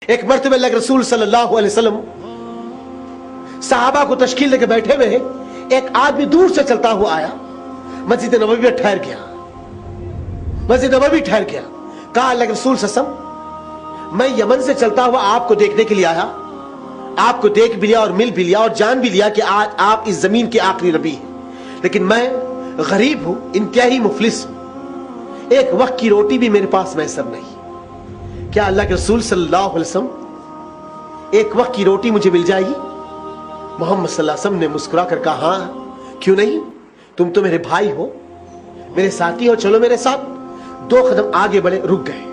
ایک مرتبہ اللہ کے رسول صلی اللہ علیہ وسلم صحابہ کو تشکیل لے کے بیٹھے ہوئے ہیں. ایک آدمی دور سے چلتا ہوا آیا, مسجد نبوی میں ٹھہر گیا. مسجد نبوی ٹھہر گیا. کہا اللہ کے رسول صلی اللہ علیہ وسلم, میں یمن سے چلتا ہوا آپ کو دیکھنے کے لیے آیا, آپ کو دیکھ بھی لیا اور مل بھی لیا اور جان بھی لیا کہ آج آپ اس زمین کے آخری نبی ہیں, لیکن میں غریب ہوں, انتہائی مفلس ہوں, ایک وقت کی روٹی بھی میرے پاس میسر نہیں. کیا اللہ کے رسول صلی اللہ علیہ وسلم ایک وقت کی روٹی مجھے مل جائے گی؟ محمد صلی اللہ علیہ وسلم نے مسکرا کر کہا, ہاں کیوں نہیں, تم تو میرے بھائی ہو, میرے ساتھی ہو, چلو میرے ساتھ. 2 قدم آگے بڑھے, رک گئے.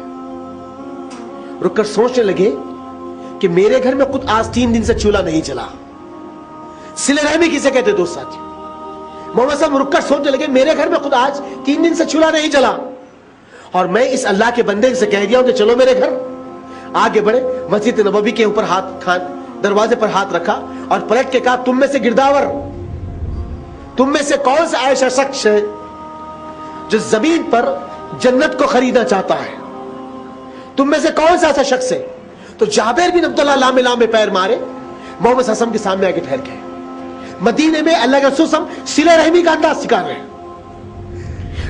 رک کر سوچنے لگے کہ میرے گھر میں خود آج 3 دن سے چولہا نہیں جلا. صلہ رحمی کسے کہتے دوست ساتھی؟ محمد صلی اللہ علیہ وسلم رک کر سوچنے لگے میرے گھر میں خود آج 3 دن سے چولہا نہیں جلا, اور میں اس اللہ کے بندے سے کہہ دیا ہوں کہ چلو میرے گھر. آگے بڑھے, مسجد نبوی کے اوپر دروازے پر ہاتھ رکھا اور پلٹ کے کہا, تم میں سے گرداور, تم میں سے کون سا ایسا شخص ہے جو زمین پر جنت کو خریدنا چاہتا ہے؟ تم میں سے کون سا ایسا شخص ہے؟ تو جابر بن عبداللہ لامے لامے پیر مارے محمد صلی اللہ علیہ وسلم کے سامنے آگے ٹھہر گئے. مدینے میں اللہ کے رسول صلی اللہ علیہ وسلم صلہ رحمی کا انداز سکھا رہے ہیں.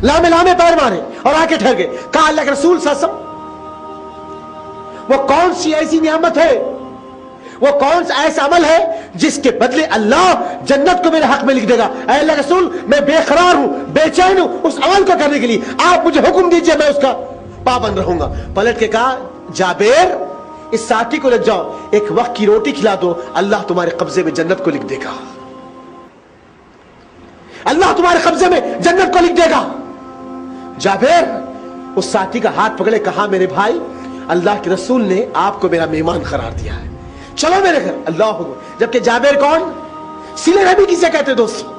لامے لامے پیر مارے اور آگے ٹھہر گئے. کہا اللہ کے رسول صلی اللہ علیہ وسلم, وہ کون سی ایسی نعمت ہے, وہ کون سا ایسا عمل ہے جس کے بدلے اللہ جنت کو میرے حق میں لکھ دے گا؟ اے اللہ کے رسول, میں بے قرار ہوں, بے چین ہوں اس عمل کو کرنے کے لیے, آپ مجھے حکم دیجئے, میں اس کا پابند رہوں گا. پلٹ کے کہا, جابر اس ساتھی کو لے جاؤ, ایک وقت کی روٹی کھلا دو, اللہ تمہارے قبضے میں جنت کو لکھ دے گا, اللہ تمہارے قبضے میں جنت کو لکھ دے گا. جابر اس ساتھی کا ہاتھ پکڑے, کہا میرے بھائی, اللہ کے رسول نے آپ کو میرا مہمان قرار دیا ہے, چلو میرے گھر. اللہ اکبر. جبکہ جابر کون؟ صلہ رحمی کسے کہتے دوستو؟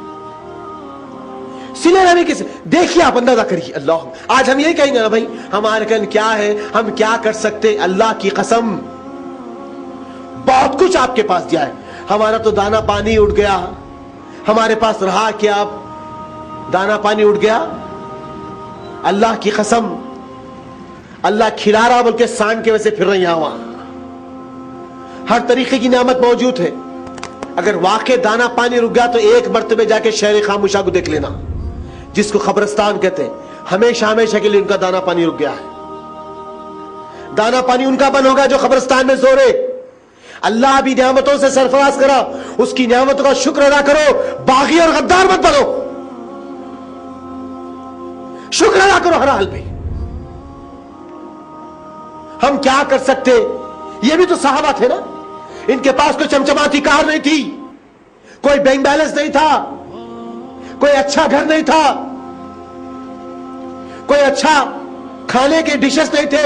صلہ رحمی کسے؟ دیکھیے, آپ اندازہ کریے. اللہ, آج ہم یہی کہیں گے نا بھائی ہمارے کن کیا ہے, ہم کیا کر سکتے. اللہ کی قسم بہت کچھ آپ کے پاس دیا ہے, ہمارا تو دانا پانی اٹھ گیا, ہمارے پاس رہا کیا, اب دانا پانی اٹھ گیا. اللہ کی قسم اللہ کھلا رہا بول کے سانڈ کے ویسے پھر رہی ہوا, ہر طریقے کی نعمت موجود ہے. اگر واقع دانا پانی رک گیا تو ایک مرتبہ جا کے شہر خاموشہ کو دیکھ لینا, جس کو قبرستان کہتے ہیں. ہمیشہ ہمیشہ کے لیے ان کا دانا پانی رک گیا ہے. دانا پانی ان کا بند ہوگا جو قبرستان میں سو رہے. اللہ بھی نعمتوں سے سرفراز کرا, اس کی نعمتوں کا شکر ادا کرو, باغی اور غدار مت بنو, شکر ادا کرو ہر حال میں. ہم کیا کر سکتے؟ یہ بھی تو صحابہ تھے نا, ان کے پاس کوئی چمچماتی کار نہیں تھی, کوئی بینک بیلنس نہیں تھا, کوئی اچھا گھر نہیں تھا, کوئی اچھا کھانے کے ڈشز نہیں تھے,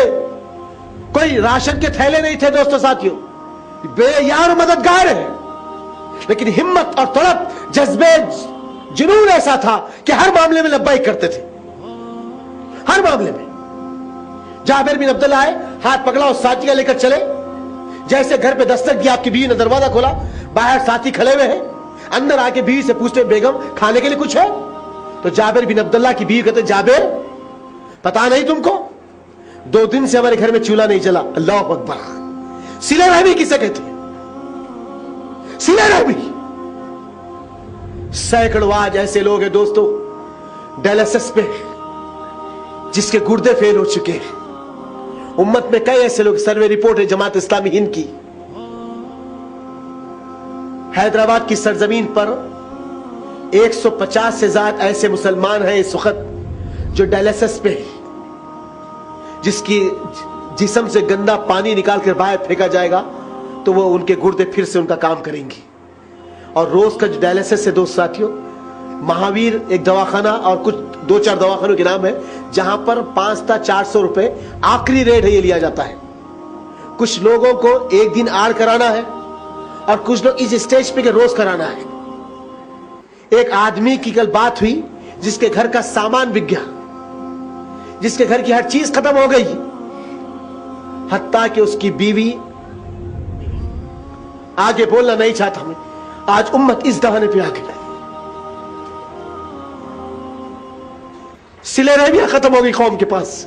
کوئی راشن کے تھیلے نہیں تھے. دوستو ساتھیوں, بے یار مددگار ہے, لیکن ہمت اور طلب, جذبے, جنون ایسا تھا کہ ہر معاملے میں لبیک کرتے تھے, ہر معاملے میں. جابر بن عبداللہ آئے, ہاتھ پکڑا اور ساتھی کا لے کر چلے. جیسے گھر پہ دستک دیا, آپ کی بیوی نے دروازہ کھولا, باہر ساتھی کھڑے ہوئے ہیں. اندر آ کے بیوی سے پوچھتے, بیگم کھانے کے لیے کچھ ہے؟ تو جابر بن عبداللہ کی بیوی کہتے, جابر پتا نہیں تم کو, 2 دن سے ہمارے گھر میں چولہا نہیں جلا. اللہ اکبر. صلہ رحمی کسے کہتے ہیں؟ صلہ رحمی. سینکڑوں آج ایسے لوگ ہیں دوستو ڈائلسس پہ, جس کے گردے فیل ہو چکے ہیں. امت میں کئی ایسے لوگ, سروے رپورٹ ہے جماعت اسلامی ہند کی, حیدرآباد کی سرزمین پر 150 سے زائد ایسے مسلمان ہیں اس وقت جو ڈائلسس پہ, جس کی جسم سے گندا پانی نکال کر باہر پھینکا جائے گا تو وہ ان کے گردے پھر سے ان کا کام کریں گے. اور روز کا جو ڈائلسس ہے دوست ساتھیوں, مہاویر ایک دواخانہ اور کچھ 2-4 دواخانوں کے نام ہے, جہاں پر 5 تا 400 روپے آخری ریٹ ہے, یہ لیا جاتا ہے. کچھ لوگوں کو ایک دن آڑ کرانا ہے اور کچھ لوگ اس اسٹیج پہ کہ روز کرانا ہے. ایک آدمی کی کل بات ہوئی جس کے گھر کا سامان بک گیا, جس کے گھر کی ہر چیز ختم ہو گئی, حتیٰ کہ اس کی بیوی, آگے بولنا نہیں چاہتا میں, آج امت اس دہانے پہ آ گئی. صلہ رحمی ختم ہو گئی قوم کے پاس,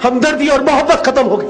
ہمدردی اور محبت ختم ہو گئی.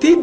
3